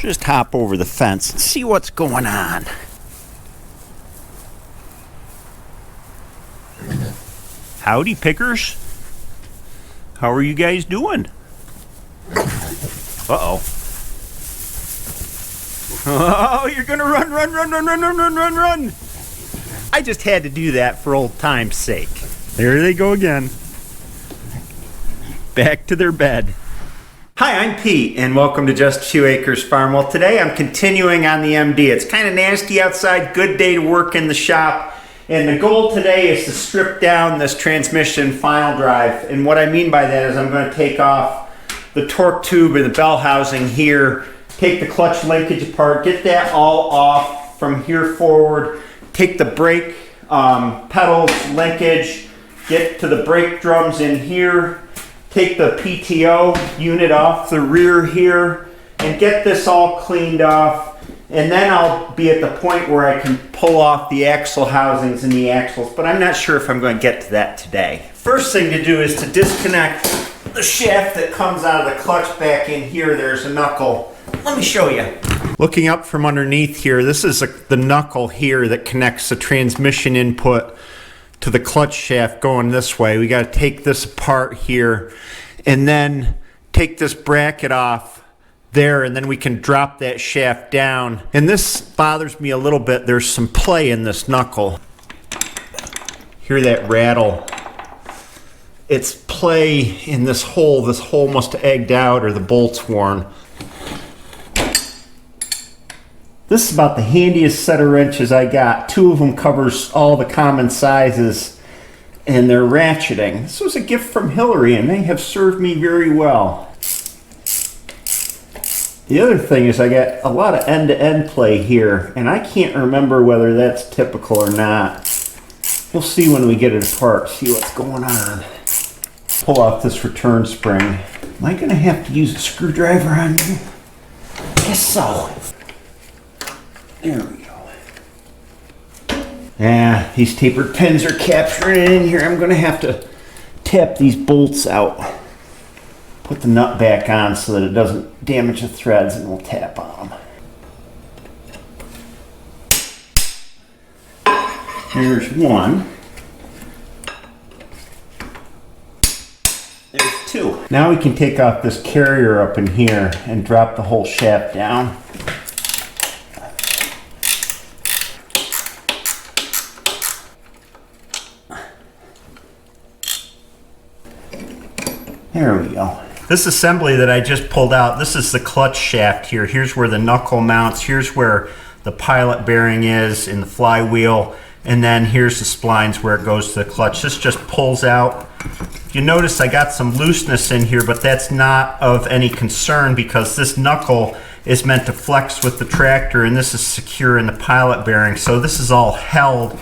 Just hop over the fence and see what's going on. Howdy, pickers. How are you guys doing? Uh-oh. Oh, you're gonna run. I just had to do that for old time's sake. There they go again. Back to their bed. Hi, I'm Pete, and welcome to Just a Few Acres Farm. Well, today I'm continuing on the MD. It's kind of nasty outside, good day to work in the shop. And the goal today is to strip down this transmission final drive. And what I mean by that is I'm going to take off the torque tube and the bell housing here, take the clutch linkage apart, get that all off from here forward, take the brake pedals, linkage, get to the brake drums in here, take the PTO unit off the rear here, and get this all cleaned off. And then I'll be at the point where I can pull off the axle housings and the axles, but I'm not sure if I'm going to get to that today. First thing to do is to disconnect the shaft that comes out of the clutch back in here. There's a knuckle. Let me show you. Looking up from underneath here, this is the knuckle here that connects the transmission input to the clutch shaft going this way. We got to take this apart here and then take this bracket off there, and then we can drop that shaft down. And this bothers me a little bit. There's some play in this knuckle. Hear that rattle? It's play in this hole. This hole must have egged out or the bolt's worn. This is about the handiest set of wrenches I got. Two of them covers all the common sizes, and they're ratcheting. This was a gift from Hillary, and they have served me very well. The other thing is I got a lot of end-to-end play here, and I can't remember whether that's typical or not. We'll see when we get it apart, see what's going on. Pull off this return spring. Am I gonna have to use a screwdriver on you? Guess so. There we go. Yeah, these tapered pins are capturing it in here. I'm gonna have to tap these bolts out. Put the nut back on so that it doesn't damage the threads, and we'll tap on them. There's one. There's two. Now we can take off this carrier up in here and drop the whole shaft down. There we go. This assembly that I just pulled out, this is the clutch shaft here. Here's where the knuckle mounts. Here's where the pilot bearing is in the flywheel. And then here's the splines where it goes to the clutch. This just pulls out. You notice I got some looseness in here, but that's not of any concern because this knuckle is meant to flex with the tractor, and this is secure in the pilot bearing. So this is all held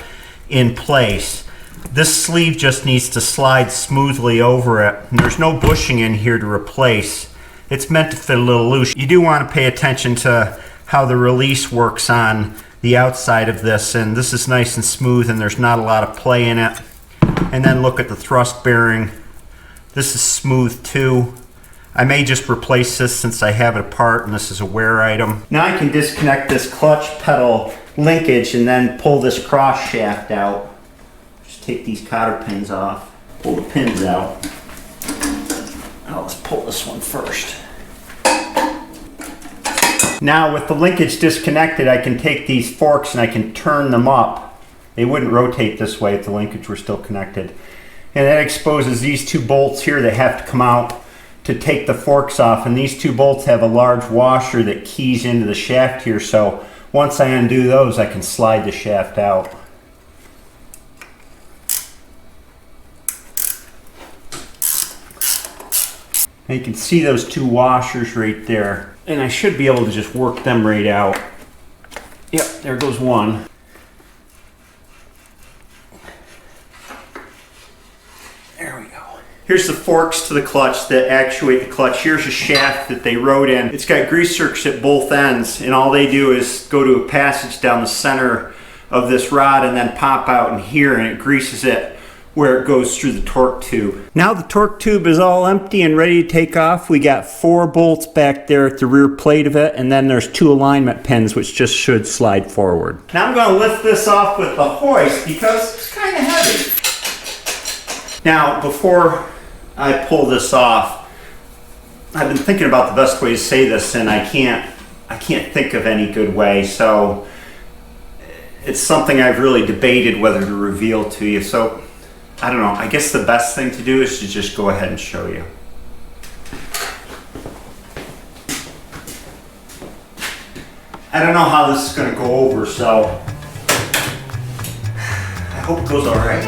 in place. This sleeve just needs to slide smoothly over it. And there's no bushing in here to replace. It's meant to fit a little loose. You do want to pay attention to how the release works on the outside of this, and this is nice and smooth and there's not a lot of play in it. And then look at the thrust bearing. This is smooth too. I may just replace this since I have it apart and this is a wear item. Now I can disconnect this clutch pedal linkage and then pull this cross shaft out. Take these cotter pins off, pull the pins out. Now let's pull this one first. Now with the linkage disconnected, I can take these forks and I can turn them up. They wouldn't rotate this way if the linkage were still connected. And that exposes these two bolts here that have to come out to take the forks off. And these two bolts have a large washer that keys into the shaft here. So once I undo those, I can slide the shaft out. And you can see those two washers right there. And I should be able to just work them right out. Yep, there goes one. There we go. Here's the forks to the clutch that actuate the clutch. Here's a shaft that they wrote in. It's got grease zerks at both ends, and all they do is go to a passage down the center of this rod and then pop out in here, and it greases it where it goes through the torque tube. Now the torque tube is all empty and ready to take off. We got 4 bolts back there at the rear plate of it, and then there's 2 alignment pins which just should slide forward. Now I'm going to lift this off with the hoist because it's kind of heavy. Now before I pull this off, I've been thinking about the best way to say this, and I can't think of any good way, so it's something I've really debated whether to reveal to you. So I don't know, I guess the best thing to do is to just go ahead and show you. I don't know how this is going to go over, so I hope it goes all right.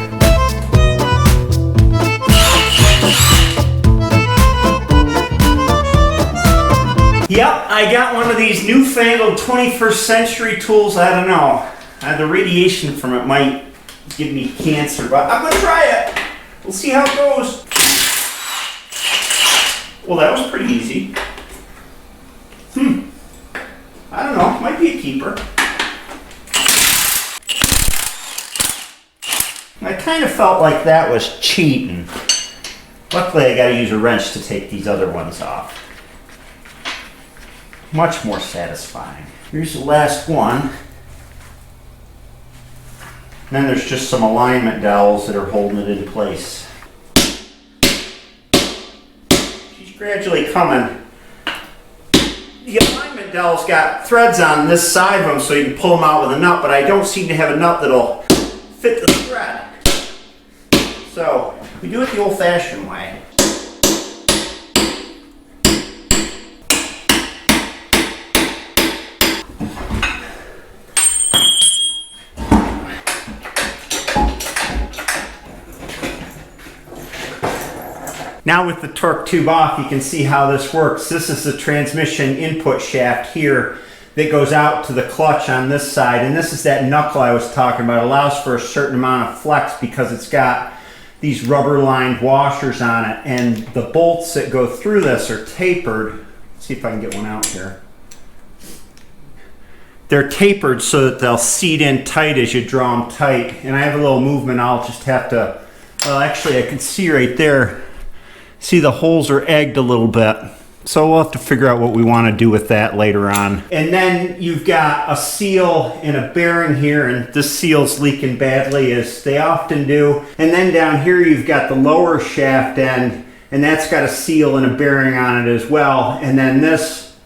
Yep, I got one of these newfangled 21st century tools. I don't know. The radiation from it might give me cancer, but I'm going to try it. We'll see how it goes. Well, that was pretty easy. I don't know. Might be a keeper. I kind of felt like that was cheating. Luckily, I got to use a wrench to take these other ones off. Much more satisfying. Here's the last one. And then there's just some alignment dowels that are holding it in place. She's gradually coming. The alignment dowels got threads on this side of them so you can pull them out with a nut, but I don't seem to have a nut that'll fit the thread. So we do it the old-fashioned way. Now with the torque tube off, you can see how this works. This is the transmission input shaft here that goes out to the clutch on this side, and this is that knuckle I was talking about. It allows for a certain amount of flex because it's got these rubber lined washers on it, and the bolts that go through this are tapered. Let's see if I can get one out here. They're tapered so that they'll seat in tight as you draw them tight, and I have a little movement. I'll just have to, well, actually I can see right there. See, the holes are egged a little bit. So we'll have to figure out what we want to do with that later on. And then you've got a seal and a bearing here, and this seal's leaking badly, as they often do. And then down here you've got the lower shaft end, and that's got a seal and a bearing on it as well. And then this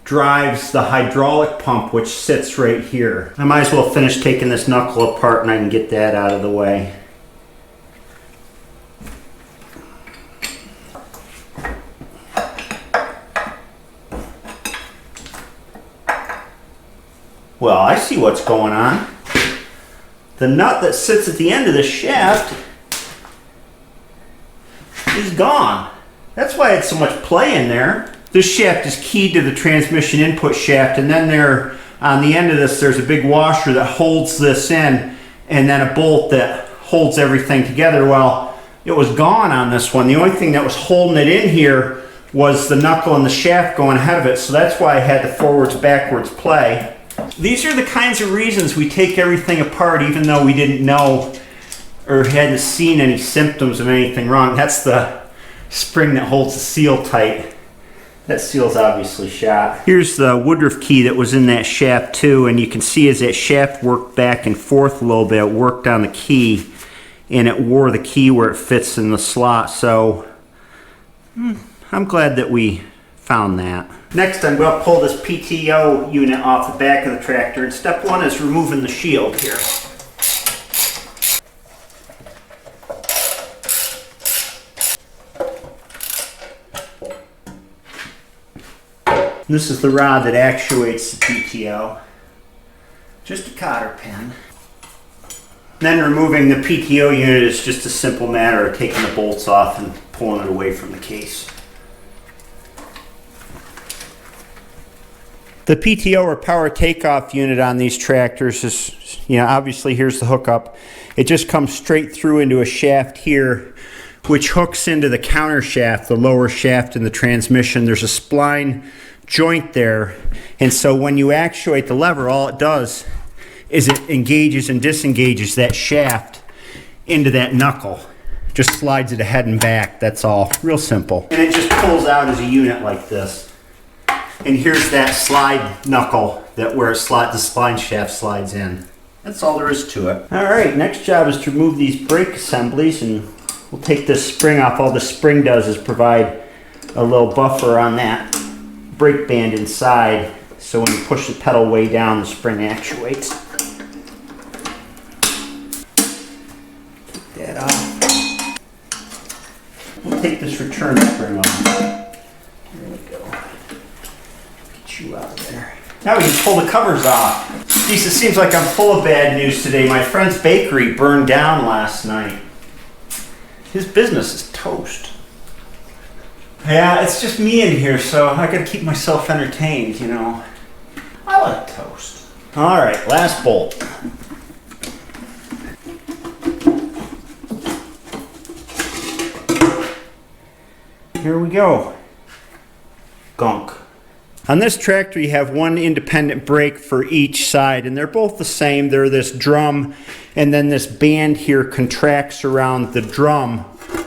drives the hydraulic pump, which sits right here. I might as well finish taking this knuckle apart and I can get that out of the way. Well, I see what's going on. The nut that sits at the end of the shaft is gone. That's why it's so much play in there. This shaft is keyed to the transmission input shaft, and then there on the end of this there's a big washer that holds this in, and then a bolt that holds everything together. Well, it was gone on this one. The only thing that was holding it in here was the knuckle and the shaft going ahead of it, so that's why I had the forwards backwards play. These are the kinds of reasons we take everything apart even though we didn't know or hadn't seen any symptoms of anything wrong. That's the spring that holds the seal tight. That seal's obviously shot. Here's the Woodruff key that was in that shaft too, and you can see as that shaft worked back and forth a little bit, it worked on the key and it wore the key where it fits in the slot. So I'm glad that we found that. Next, I'm going to pull this PTO unit off the back of the tractor, and step one is removing the shield here. This is the rod that actuates the PTO. Just a cotter pin. Then removing the PTO unit is just a simple matter of taking the bolts off and pulling it away from the case. The PTO or power takeoff unit on these tractors is, obviously here's the hookup. It just comes straight through into a shaft here, which hooks into the counter shaft, the lower shaft in the transmission. There's a spline joint there, and so when you actuate the lever, all it does is it engages and disengages that shaft, into that knuckle. Just slides it ahead and back, that's all. Real simple. And it just pulls out as a unit like this. And here's that slide knuckle that where the spline shaft slides in. That's all there is to it. All right, next job is to remove these brake assemblies, and we'll take this spring off. All the spring does is provide a little buffer on that brake band inside, so when you push the pedal way down, the spring actuates. Take that off. We'll take this return spring off. There we go. Get you out of there. Now we can pull the covers off. Geez, it seems like I'm full of bad news today. My friend's bakery burned down last night. His business is toast. Yeah, it's just me in here, so I gotta keep myself entertained, you know. I like toast. All right, last bolt. Here we go. Gunk. On this tractor, you have one independent brake for each side, and they're both the same. They're this drum, and then this band here contracts around the drum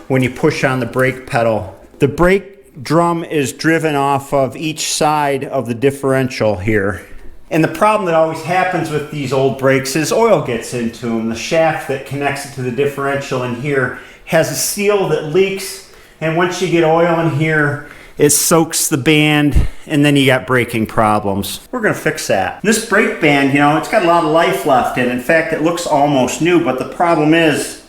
when you push on the brake pedal. The brake drum is driven off of each side of the differential here. And the problem that always happens with these old brakes is oil gets into them. The shaft that connects it to the differential in here has a seal that leaks, and once you get oil in here, it soaks the band, and then you got braking problems. We're gonna fix that. This brake band, you know, it's got a lot of life left in it. In fact, it looks almost new, but the problem is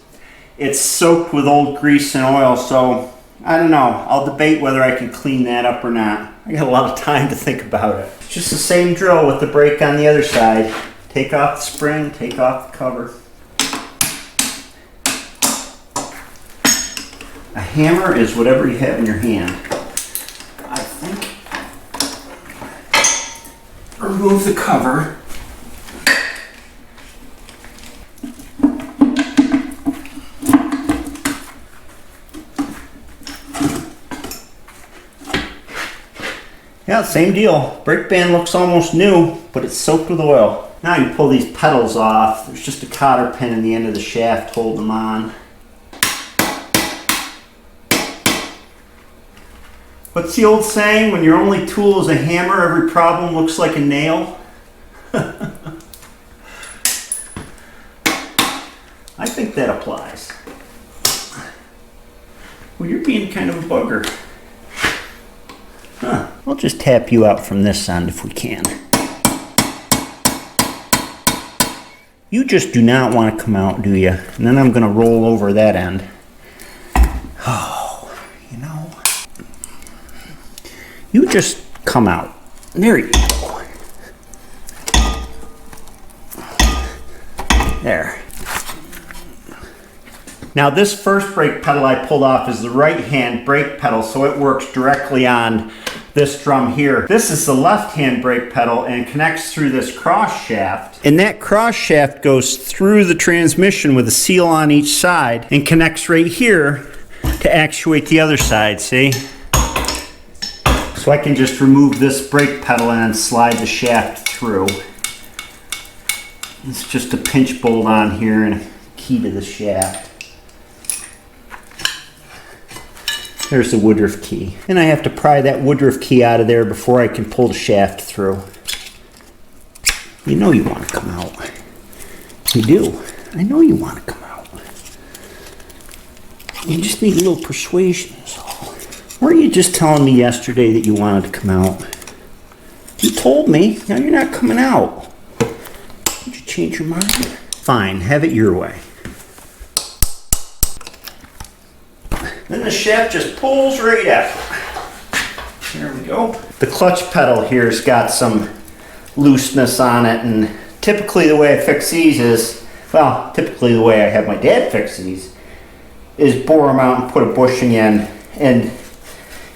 it's soaked with old grease and oil, so I don't know. I'll debate whether I can clean that up or not. I got a lot of time to think about it. It's just the same drill with the brake on the other side. Take off the spring, take off the cover. A hammer is whatever you have in your hand. I think. Remove the cover. Yeah, same deal. Brake band looks almost new, but it's soaked with oil. Now you pull these pedals off. There's just a cotter pin in the end of the shaft holding them on. What's the old saying? When your only tool is a hammer, every problem looks like a nail? I think that applies. Well, you're being kind of a bugger. Huh. We'll just tap you out from this end if we can. You just do not want to come out, do you? And then I'm going to roll over that end. Oh, you know. You just come out. There you go. There. Now this first brake pedal I pulled off is the right hand brake pedal, so it works directly on this drum here. This is the left hand brake pedal and connects through this cross shaft. And that cross shaft goes through the transmission with a seal on each side and connects right here to actuate the other side, see? So I can just remove this brake pedal and then slide the shaft through. It's just a pinch bolt on here and a key to the shaft. There's the Woodruff key. And I have to pry that Woodruff key out of there before I can pull the shaft through. You know you want to come out. You do. I know you want to come out. You just need a little persuasion is all. Weren't you just telling me yesterday that you wanted to come out? You told me. Now you're not coming out. Did you change your mind? Fine, have it your way. Then the shaft just pulls right out. There we go. The clutch pedal here's got some looseness on it, and typically the way I fix these is, well, typically the way I have my dad fix these is bore them out and put a bushing in, and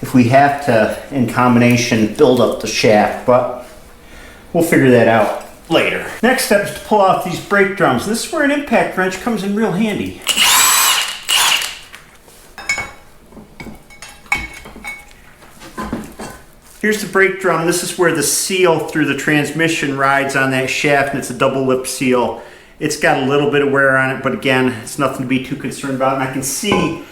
if we have to, in combination, build up the shaft, but we'll figure that out later. Next step is to pull off these brake drums. This is where an impact wrench comes in real handy. Here's the brake drum. This is where the seal through the transmission rides on that shaft, and it's a double lip seal. It's got a little bit of wear on it, but again, it's nothing to be too concerned about. And I can see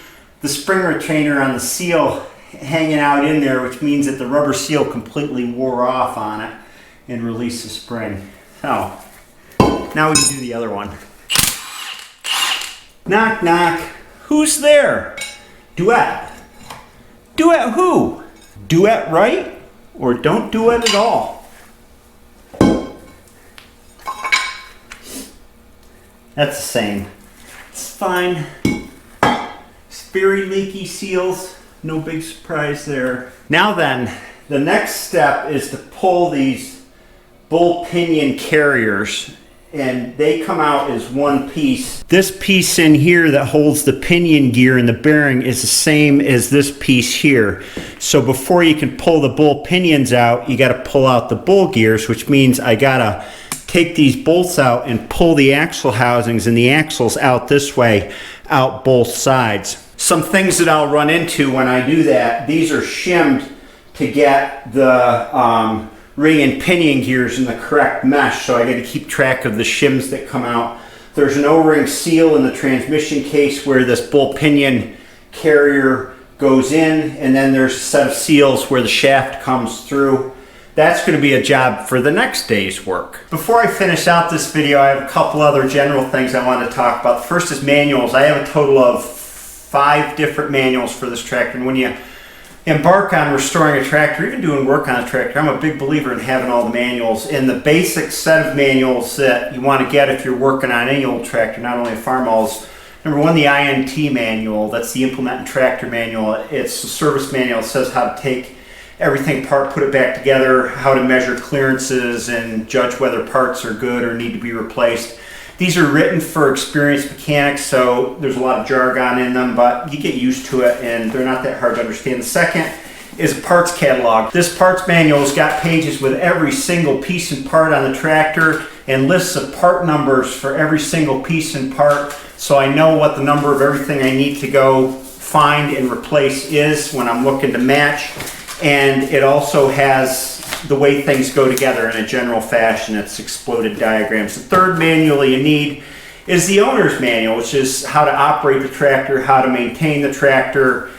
the spring retainer on the seal hanging out in there, which means that the rubber seal completely wore off on it and released the spring. So now we can do the other one. Knock, knock. Who's there? Duet. Duet who? Duet right? Or don't duet at all? That's the same. It's fine. It's very leaky seals. No big surprise there. Now then, the next step is to pull these bull pinion carriers, and they come out as one piece. This piece in here that holds the pinion gear and the bearing is the same as this piece here. So before you can pull the bull pinions out, you got to pull out the bull gears, which means I got to take these bolts out and pull the axle housings and the axles out this way, out both sides. Some things that I'll run into when I do that, these are shimmed to get the ring and pinion gears in the correct mesh, so I got to keep track of the shims that come out. There's an O-ring seal in the transmission case where this bull pinion carrier goes in, and then there's a set of seals where the shaft comes through. That's going to be a job for the next day's work. Before I finish out this video, I have a couple other general things I want to talk about. The first is manuals. I have a total of 5 different manuals for this tractor, and when you embark on restoring a tractor, even doing work on a tractor, I'm a big believer in having all the manuals. And the basic set of manuals that you want to get if you're working on any old tractor, not only a Farmall's, number one, the INT manual. That's the Implement and Tractor manual. It's the service manual. It says how to take everything apart, put it back together, how to measure clearances and judge whether parts are good or need to be replaced. These are written for experienced mechanics, so there's a lot of jargon in them, but you get used to it and they're not that hard to understand. The second is a parts catalog. This parts manual's got pages with every single piece and part on the tractor and lists of part numbers for every single piece and part, so I know what the number of everything I need to go find and replace is when I'm looking to match. And it also has the way things go together in a general fashion. It's exploded diagrams. The third manual you need is the owner's manual, which is how to operate the tractor, how to maintain the tractor,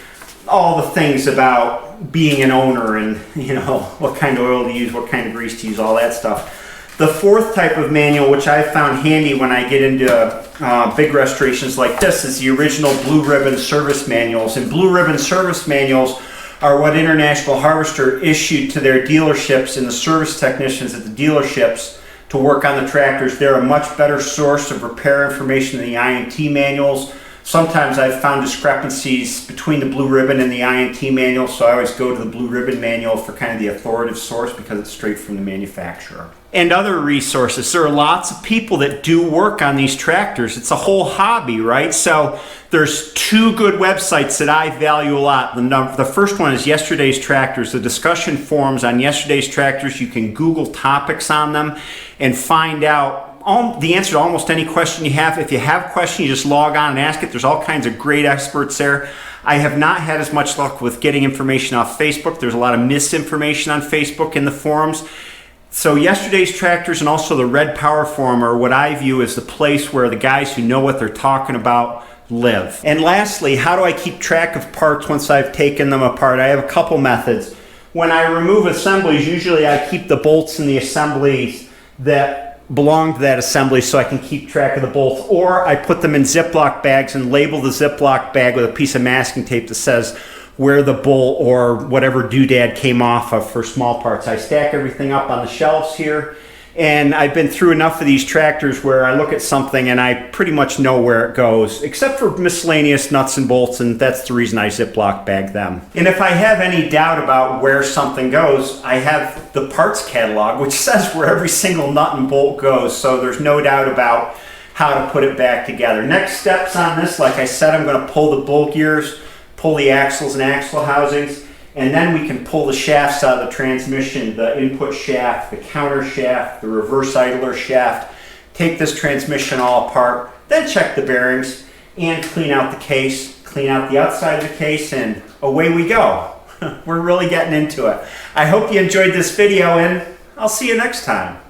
all the things about being an owner and, you know, what kind of oil to use, what kind of grease to use, all that stuff. The fourth type of manual, which I found handy when I get into big restorations like this, is the original Blue Ribbon service manuals. And Blue Ribbon service manuals are what International Harvester issued to their dealerships and the service technicians at the dealerships to work on the tractors. They're a much better source of repair information than the INT manuals. Sometimes I've found discrepancies between the Blue Ribbon and the INT manual, so I always go to the Blue Ribbon manual for kind of the authoritative source because it's straight from the manufacturer. And other resources. There are lots of people that do work on these tractors. It's a whole hobby, right? So there's 2 good websites that I value a lot. The first one is Yesterday's Tractors. The discussion forums on Yesterday's Tractors, you can Google topics on them and find out the answer to almost any question you have. If you have a question, you just log on and ask it. There's all kinds of great experts there. I have not had as much luck with getting information off Facebook. There's a lot of misinformation on Facebook in the forums. So Yesterday's Tractors and also the Red Power Forum are what I view as the place where the guys who know what they're talking about live. And lastly, how do I keep track of parts once I've taken them apart? I have a couple methods. When I remove assemblies, usually I keep the bolts in the assemblies that belong to that assembly so I can keep track of the bolts, or I put them in Ziploc bags and label the Ziploc bag with a piece of masking tape that says where the bolt or whatever doodad came off of for small parts. I stack everything up on the shelves here, and I've been through enough of these tractors where I look at something and I pretty much know where it goes, except for miscellaneous nuts and bolts, and that's the reason I Ziploc bag them. And if I have any doubt about where something goes, I have the parts catalog, which says where every single nut and bolt goes, so there's no doubt about how to put it back together. Next steps on this, like I said, I'm going to pull the bolt gears, pull the axles and axle housings, and then we can pull the shafts out of the transmission, the input shaft, the counter shaft, the reverse idler shaft, take this transmission all apart, then check the bearings and clean out the case, clean out the outside of the case, and away we go. We're really getting into it. I hope you enjoyed this video, and I'll see you next time.